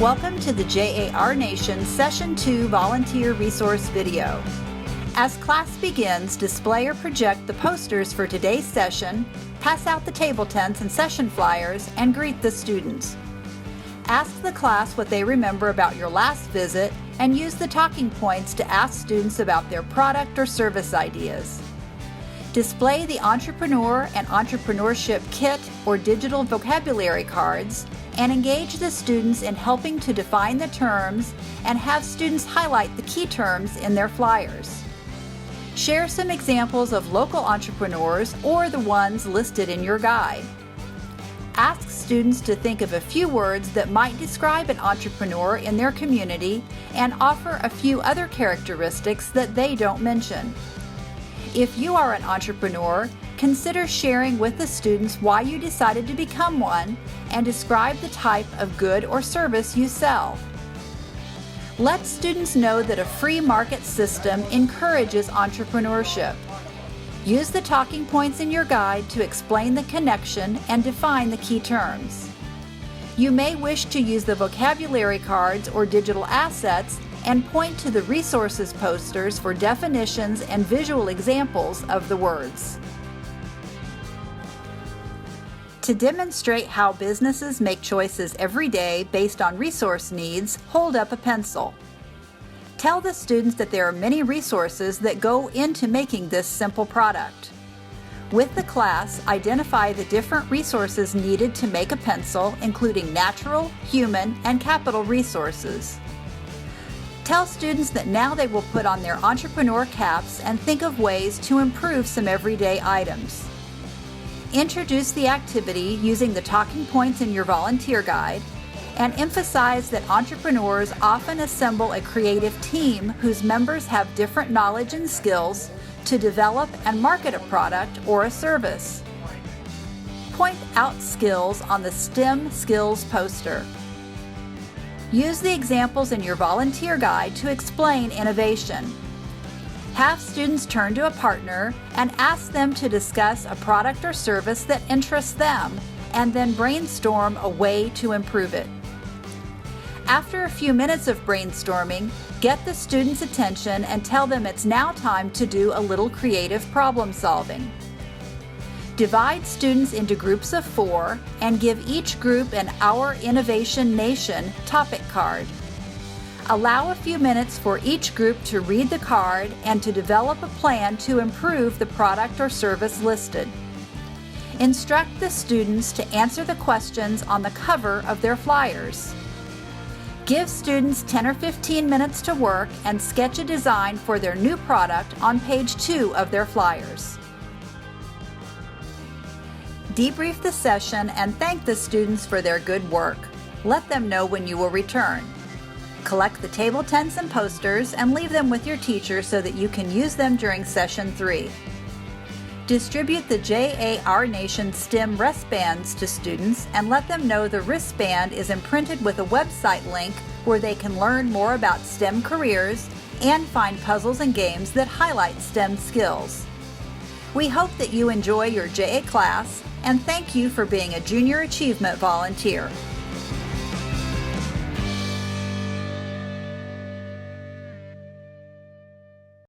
Welcome to the JAR Nation Session 2 Volunteer Resource video. As class begins, display or project the posters for today's session, pass out the table tents and session flyers, and greet the students. Ask the class what they remember about your last visit, and use the talking points to ask students about their product or service ideas. Display the entrepreneur and entrepreneurship kit or digital vocabulary cards, and engage the students in helping to define the terms and have students highlight the key terms in their flyers. Share some examples of local entrepreneurs or the ones listed in your guide. Ask students to think of a few words that might describe an entrepreneur in their community and offer a few other characteristics that they don't mention. If you are an entrepreneur, consider sharing with the students why you decided to become one and describe the type of good or service you sell. Let students know that a free market system encourages entrepreneurship. Use the talking points in your guide to explain the connection and define the key terms. You may wish to use the vocabulary cards or digital assets and point to the resources posters for definitions and visual examples of the words. To demonstrate how businesses make choices every day based on resource needs, hold up a pencil. Tell the students that there are many resources that go into making this simple product. With the class, identify the different resources needed to make a pencil, including natural, human, and capital resources. Tell students that now they will put on their entrepreneur caps and think of ways to improve some everyday items. Introduce the activity using the talking points in your volunteer guide, and emphasize that entrepreneurs often assemble a creative team whose members have different knowledge and skills to develop and market a product or a service. Point out skills on the STEM skills poster. Use the examples in your volunteer guide to explain innovation. Have students turn to a partner and ask them to discuss a product or service that interests them, and then brainstorm a way to improve it. After a few minutes of brainstorming, get the students' attention and tell them it's now time to do a little creative problem solving. Divide students into groups of 4 and give each group an Our Innovation Nation topic card. Allow a few minutes for each group to read the card and to develop a plan to improve the product or service listed. Instruct the students to answer the questions on the cover of their flyers. Give students 10 or 15 minutes to work and sketch a design for their new product on page 2 of their flyers. Debrief the session and thank the students for their good work. Let them know when you will return. Collect the table tents and posters and leave them with your teacher so that you can use them during Session 3. Distribute the JAR Nation STEM wristbands to students and let them know the wristband is imprinted with a website link where they can learn more about STEM careers and find puzzles and games that highlight STEM skills. We hope that you enjoy your JA class, and thank you for being a Junior Achievement volunteer.